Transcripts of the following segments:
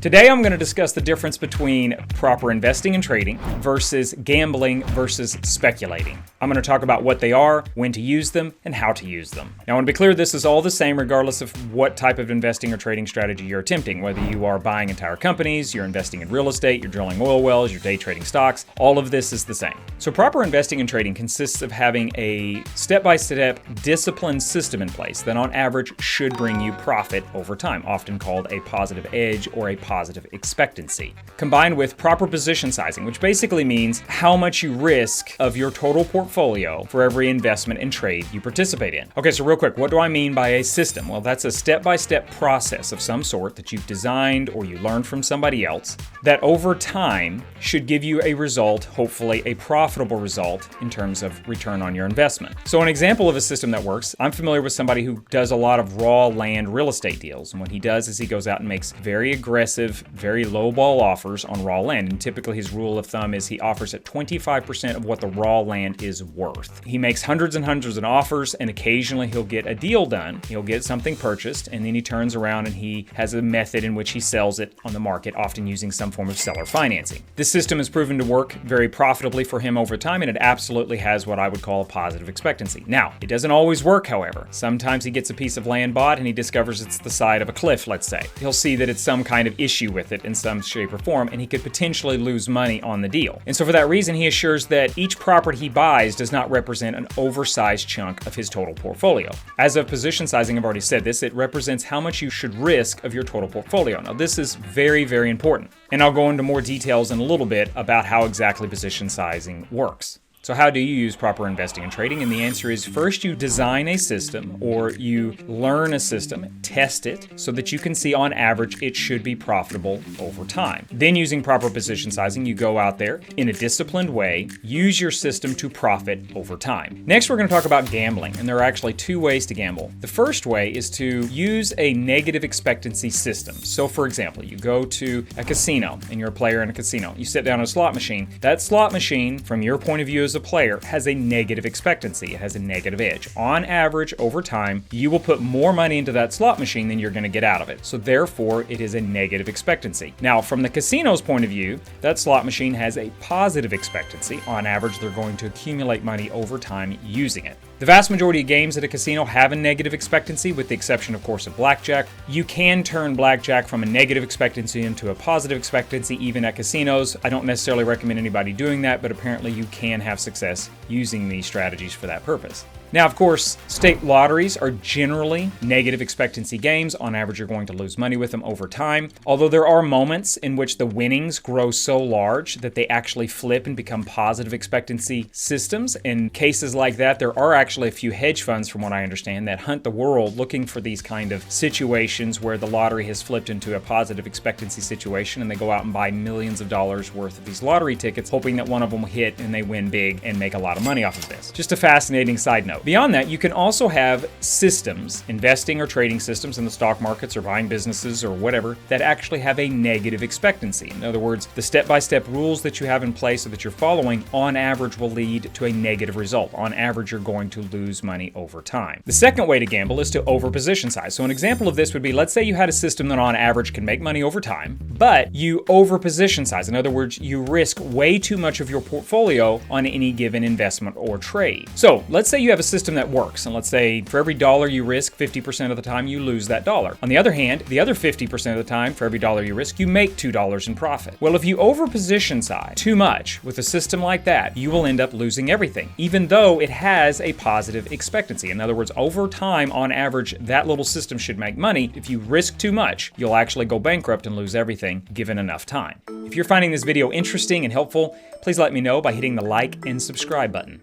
Today I'm going to discuss the difference between proper investing and trading versus gambling versus speculating. I'm going to talk about what they are, when to use them, and how to use them. Now I want to be clear, this is all the same regardless of what type of investing or trading strategy you're attempting. Whether you are buying entire companies, you're investing in real estate, you're drilling oil wells, you're day trading stocks, all of this is the same. So proper investing and trading consists of having a step-by-step disciplined system in place that on average should bring you profit over time, often called a positive edge or a positive expectancy, combined with proper position sizing, which basically means how much you risk of your total portfolio for every investment and trade you participate in. Okay, so real quick, what do I mean by a system? Well, that's a step-by-step process of some sort that you've designed or you learned from somebody else that over time should give you a result, hopefully a profitable result in terms of return on your investment. So an example of a system that works, I'm familiar with somebody who does a lot of raw land real estate deals. And what he does is he goes out and makes very aggressive, very low ball offers on raw land. And typically his rule of thumb is he offers at 25% of what the raw land is worth. He makes hundreds and hundreds of offers, and occasionally he'll get a deal done. He'll get something purchased, and then he turns around and he has a method in which he sells it on the market, often using some form of seller financing. This system has proven to work very profitably for him over time, and it absolutely has what I would call a positive expectancy. Now, it doesn't always work, however. Sometimes he gets a piece of land bought and he discovers it's the side of a cliff, let's say. He'll see that it's some kind of issue with it in some shape or form, and he could potentially lose money on the deal. And so for that reason, he assures that each property he buys does not represent an oversized chunk of his total portfolio. As of position sizing, I've already said this, it represents how much you should risk of your total portfolio. Now, this is very, very important. And I'll go into more details in a little bit about how exactly position sizing works. So how do you use proper investing and trading? And the answer is, first you design a system or you learn a system, test it so that you can see on average it should be profitable over time. Then using proper position sizing, you go out there in a disciplined way, use your system to profit over time. Next, we're going to talk about gambling, and there are actually two ways to gamble. The first way is to use a negative expectancy system. So for example, you go to a casino and you're a player in a casino. You sit down at a slot machine. That slot machine, from your point of view as a player, has a negative expectancy. It has a negative edge. On average, over time, you will put more money into that slot machine than you're going to get out of it. So therefore, it is a negative expectancy. Now, from the casino's point of view, that slot machine has a positive expectancy. On average, they're going to accumulate money over time using it. The vast majority of games at a casino have a negative expectancy, with the exception, of course, of blackjack. You can turn blackjack from a negative expectancy into a positive expectancy even at casinos. I don't necessarily recommend anybody doing that, but apparently you can have success using these strategies for that purpose. Now, of course, state lotteries are generally negative expectancy games. On average, you're going to lose money with them over time. Although there are moments in which the winnings grow so large that they actually flip and become positive expectancy systems. In cases like that, there are actually a few hedge funds, from what I understand, that hunt the world looking for these kind of situations where the lottery has flipped into a positive expectancy situation, and they go out and buy millions of dollars worth of these lottery tickets, hoping that one of them will hit and they win big and make a lot of money off of this. Just a fascinating side note. Beyond that, you can also have systems, investing or trading systems in the stock markets or buying businesses or whatever, that actually have a negative expectancy. In other words, the step-by-step rules that you have in place or that you're following on average will lead to a negative result. On average, you're going to lose money over time. The second way to gamble is to over-position size. So an example of this would be, let's say you had a system that on average can make money over time, but you over-position size. In other words, you risk way too much of your portfolio on any given investment or trade. So let's say you have a system that works, and let's say for every dollar you risk, 50% of the time you lose that dollar. On the other hand, the other 50% of the time, for every dollar you risk, you make $2 in profit. Well, if you over-position size too much with a system like that, you will end up losing everything, even though it has a positive expectancy. In other words, over time, on average, that little system should make money. If you risk too much, you'll actually go bankrupt and lose everything given enough time. If you're finding this video interesting and helpful, please let me know by hitting the like and subscribe button.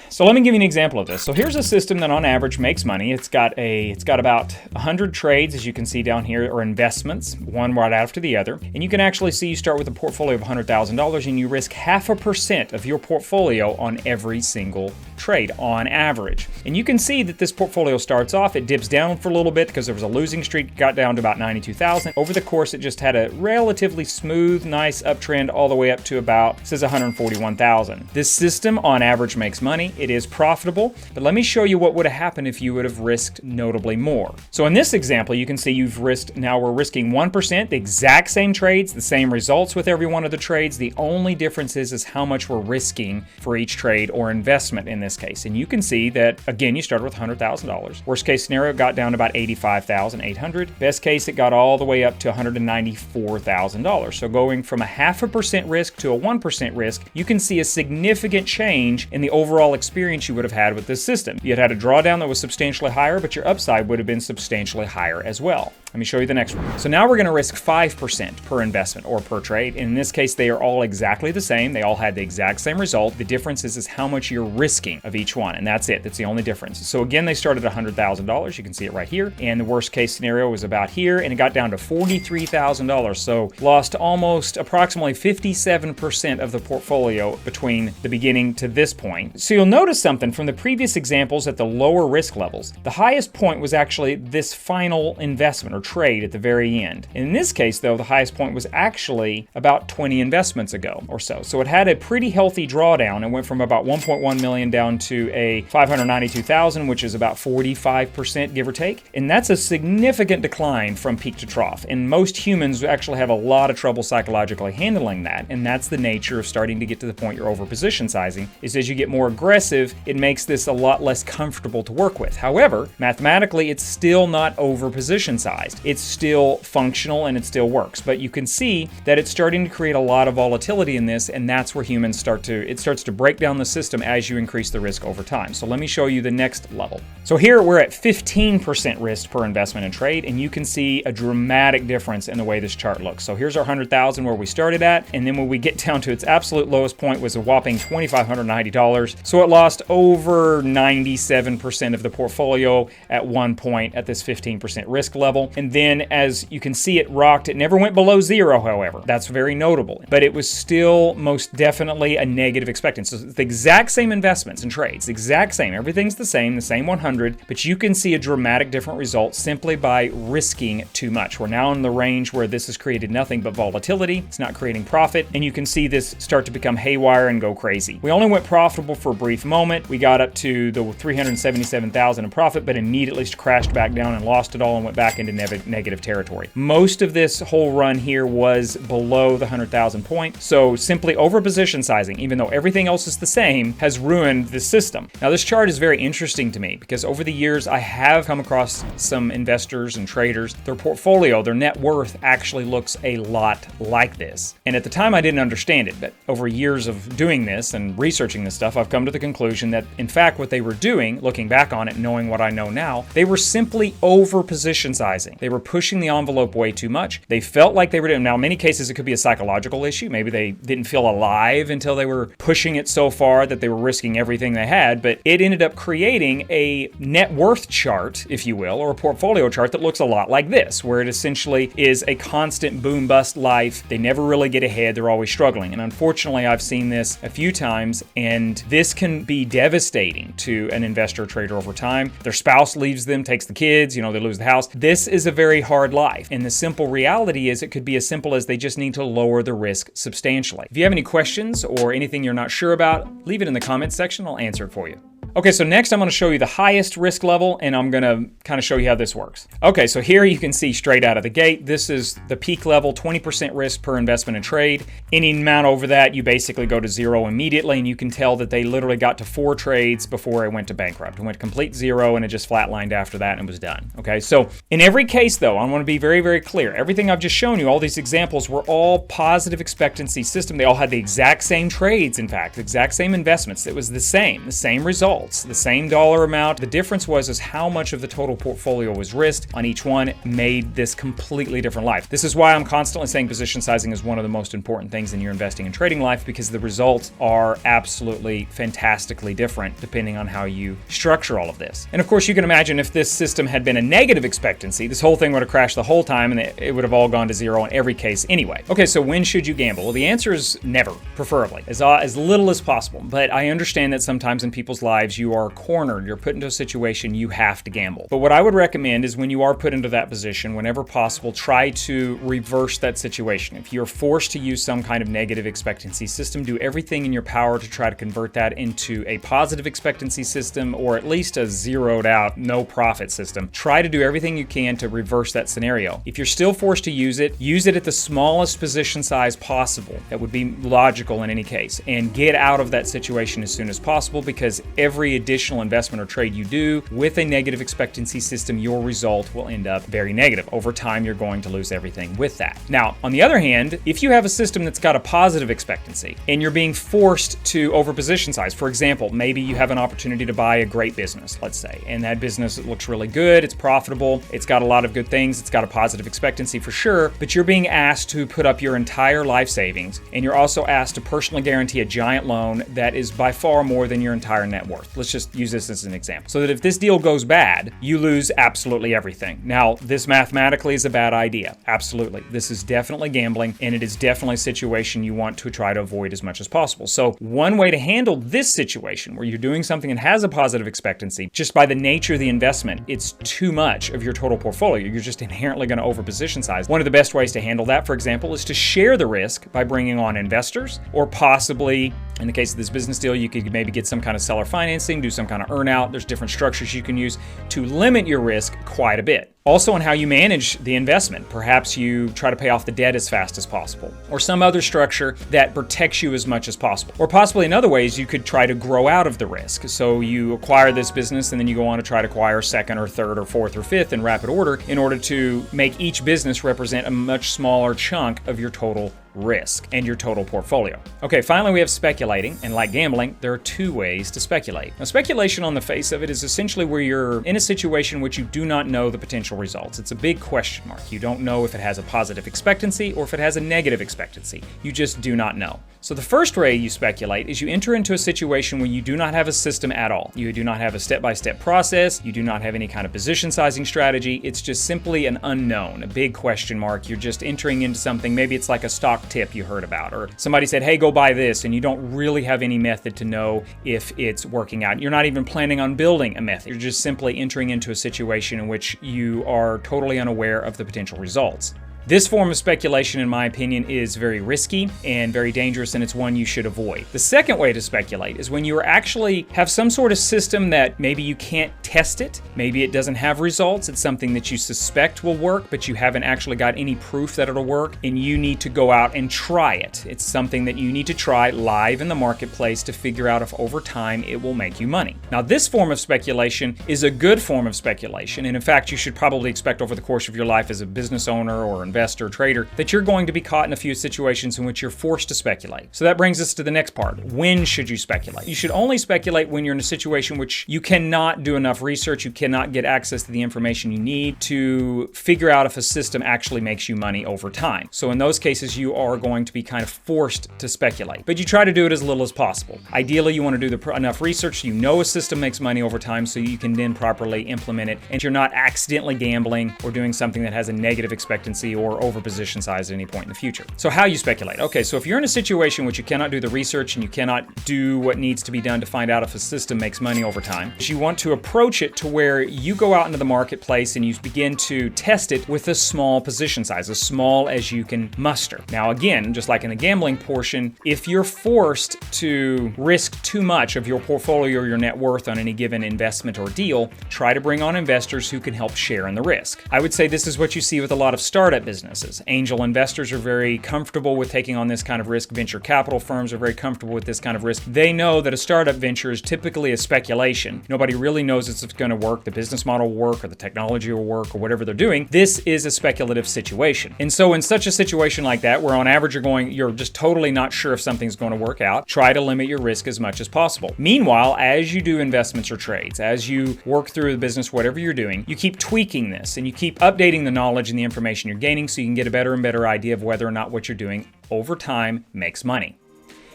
So let me give you an example of this. So here's a system that on average makes money. It's got about 100 trades, as you can see down here, or investments, one right after the other. And you can actually see you start with a portfolio of $100,000 and you risk 0.5% of your portfolio on every single trade on average. And you can see that this portfolio starts off, it dips down for a little bit because there was a losing streak, got down to about 92,000. Over the course, it just had a relatively smooth, nice uptrend all the way up to about, it says 141,000. This system on average makes money. It is profitable, but let me show you what would have happened if you would have risked notably more. So in this example, you can see we're risking 1%, the exact same trades, the same results with every one of the trades. The only difference is how much we're risking for each trade or investment in this case. And you can see that, again, you started with $100,000. Worst case scenario, it got down to about $85,800. Best case, it got all the way up to $194,000. So going from a 0.5% risk to a 1% risk, you can see a significant change in the overall experience you would have had with this system. You had a drawdown that was substantially higher, but your upside would have been substantially higher as well. Let me show you the next one. So now we're going to risk 5% per investment or per trade. In this case, they are all exactly the same. They all had the exact same result. The difference is how much you're risking of each one, and that's it. That's the only difference. So again, they started at $100,000. You can see it right here. And the worst case scenario was about here, and it got down to $43,000. So lost almost approximately 57% of the portfolio between the beginning to this point. So you'll notice something from the previous examples at the lower risk levels. The highest point was actually this final investment or trade at the very end. In this case, though, the highest point was actually about 20 investments ago or so. So it had a pretty healthy drawdown. It went from about 1.1 million down to a 592,000, which is about 45%, give or take. And that's a significant decline from peak to trough. And most humans actually have a lot of trouble psychologically handling that. And that's the nature of starting to get to the point you're over position sizing, is as you get more aggressive, it makes this a lot less comfortable to work with. However, mathematically, it's still not over position sized. It's still functional and it still works. But you can see that it's starting to create a lot of volatility in this, and that's where humans starts to break down the system as you increase the risk over time. So let me show you the next level. So here we're at 15% risk per investment and trade, and you can see a dramatic difference in the way this chart looks. So here's our 100,000 where we started at, and then when we get down to its absolute lowest point was a whopping $2,590. So it lost over 97% of the portfolio at one point at this 15% risk level. And then as you can see, it rocked. It never went below zero, however. That's very notable. But it was still most definitely a negative expectancy. So it's the exact same investments and trades, the exact same. Everything's the same 100, but you can see a dramatic different result simply by risking too much. We're now in the range where this has created nothing but volatility. It's not creating profit, and you can see this start to become haywire and go crazy. We only went profitable for a brief moment. We got up to the 377,000 in profit, but immediately crashed back down and lost it all and went back into negative territory. Most of this whole run here was below the 100,000 point. So simply over position sizing, even though everything else is the same, has ruined the system. Now this chart is very interesting to me because over the years I have come across some investors and traders, their portfolio, their net worth actually looks a lot like this. And at the time I didn't understand it, but over years of doing this and researching this stuff, I've come to the conclusion that in fact what they were doing, looking back on it, knowing what I know now, they were simply over position sizing. They were pushing the envelope way too much. They felt like they were doing, now in many cases it could be a psychological issue. Maybe they didn't feel alive until they were pushing it so far that they were risking everything they had, but it ended up creating a net worth chart, if you will, or a portfolio chart that looks a lot like this, where it essentially is a constant boom bust life. They never really get ahead. They're always struggling. And unfortunately, I've seen this a few times, and this can be devastating to an investor or trader over time. Their spouse leaves them, takes the kids, they lose the house. This is a very hard life. And the simple reality is it could be as simple as they just need to lower the risk substantially. If you have any questions or anything you're not sure about, leave it in the comments section. I'll answer it for you. Okay, so next I'm going to show you the highest risk level, and I'm going to kind of show you how this works. Okay, so here you can see straight out of the gate, this is the peak level, 20% risk per investment and trade. Any amount over that, you basically go to zero immediately, and you can tell that they literally got to 4 trades before it went to bankrupt. It went complete zero, and it just flatlined after that and was done. Okay, so in every case, though, I want to be very, very clear. Everything I've just shown you, all these examples, were all positive expectancy system. They all had the exact same trades, in fact, the exact same investments. It was the same result. The same dollar amount. The difference was how much of the total portfolio was risked on each one made this completely different life. This is why I'm constantly saying position sizing is one of the most important things in your investing and trading life, because the results are absolutely fantastically different depending on how you structure all of this. And of course, you can imagine if this system had been a negative expectancy, this whole thing would have crashed the whole time and it would have all gone to zero in every case anyway. Okay, so when should you gamble? Well, the answer is never, preferably, as little as possible. But I understand that sometimes in people's lives, lives, you are cornered, you're put into a situation you have to gamble. But what I would recommend is when you are put into that position, whenever possible, try to reverse that situation. If you're forced to use some kind of negative expectancy system, do everything in your power to try to convert that into a positive expectancy system, or at least a zeroed out, no profit system. Try to do everything you can to reverse that scenario. If you're still forced to use it at the smallest position size possible. That would be logical in any case. And get out of that situation as soon as possible, because every additional investment or trade you do with a negative expectancy system, your result will end up very negative. Over time, you're going to lose everything with that. Now, on the other hand, if you have a system that's got a positive expectancy and you're being forced to over position size, for example, maybe you have an opportunity to buy a great business, let's say, and that business looks really good, it's profitable, it's got a lot of good things, it's got a positive expectancy for sure, but you're being asked to put up your entire life savings, and you're also asked to personally guarantee a giant loan that is by far more than your entire net worth. Let's just use this as an example. So that if this deal goes bad, you lose absolutely everything. Now, this mathematically is a bad idea. Absolutely. This is definitely gambling, and it is definitely a situation you want to try to avoid as much as possible. So one way to handle this situation where you're doing something that has a positive expectancy, just by the nature of the investment, it's too much of your total portfolio. You're just inherently going to over position size. One of the best ways to handle that, for example, is to share the risk by bringing on investors, or possibly, in the case of this business deal, you could maybe get some kind of seller financing, do some kind of earnout. There's different structures you can use to limit your risk quite a bit. Also on how you manage the investment. Perhaps you try to pay off the debt as fast as possible, or some other structure that protects you as much as possible. Or possibly in other ways, you could try to grow out of the risk. So you acquire this business and then you go on to try to acquire second or third or fourth or fifth in rapid order in order to make each business represent a much smaller chunk of your total risk and your total portfolio. Okay, finally we have speculating, and like gambling, there are two ways to speculate. Now, speculation on the face of it is essentially where you're in a situation which you do not know the potential results. It's a big question mark. You don't know if it has a positive expectancy or if it has a negative expectancy. You just do not know. So the first way you speculate is you enter into a situation where you do not have a system at all. You do not have a step-by-step process. You do not have any kind of position sizing strategy. It's just simply an unknown, a big question mark. You're just entering into something. Maybe it's like a stock tip you heard about, or somebody said, hey, go buy this, and you don't really have any method to know if it's working out. You're not even planning on building a method. You're just simply entering into a situation in which you are totally unaware of the potential results. This form of speculation, in my opinion, is very risky and very dangerous, and it's one you should avoid. The second way to speculate is when you actually have some sort of system that maybe you can't test it, maybe it doesn't have results, it's something that you suspect will work, but you haven't actually got any proof that it'll work, and you need to go out and try it. It's something that you need to try live in the marketplace to figure out if over time it will make you money. Now, this form of speculation is a good form of speculation, and in fact, you should probably expect over the course of your life as a business owner or investor, trader, that you're going to be caught in a few situations in which you're forced to speculate. So that brings us to the next part. When should you speculate? You should only speculate when you're in a situation which you cannot do enough research, you cannot get access to the information you need to figure out if a system actually makes you money over time. So in those cases, you are going to be kind of forced to speculate. But you try to do it as little as possible. Ideally, you want to do enough research so you know a system makes money over time so you can then properly implement it, and you're not accidentally gambling or doing something that has a negative expectancy or over position size at any point in the future. So how you speculate? Okay, so if you're in a situation which you cannot do the research and you cannot do what needs to be done to find out if a system makes money over time, you want to approach it to where you go out into the marketplace and you begin to test it with a small position size, as small as you can muster. Now again, just like in the gambling portion, if you're forced to risk too much of your portfolio or your net worth on any given investment or deal, try to bring on investors who can help share in the risk. I would say this is what you see with a lot of startup businesses. Angel investors are very comfortable with taking on this kind of risk. Venture capital firms are very comfortable with this kind of risk. They know that a startup venture is typically a speculation. Nobody really knows if it's going to work, the business model will work, or the technology will work, or whatever they're doing. This is a speculative situation. And so in such a situation like that, where on average you're just totally not sure if something's going to work out, try to limit your risk as much as possible. Meanwhile, as you do investments or trades, as you work through the business, whatever you're doing, you keep tweaking this and you keep updating the knowledge and the information you're gaining so you can get a better and better idea of whether or not what you're doing over time makes money.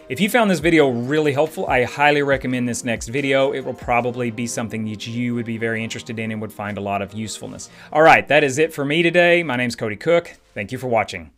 If you found this video really helpful, I highly recommend this next video. It will probably be something that you would be very interested in and would find a lot of usefulness. All right, that is it for me today. My name's Cody Koch. Thank you for watching.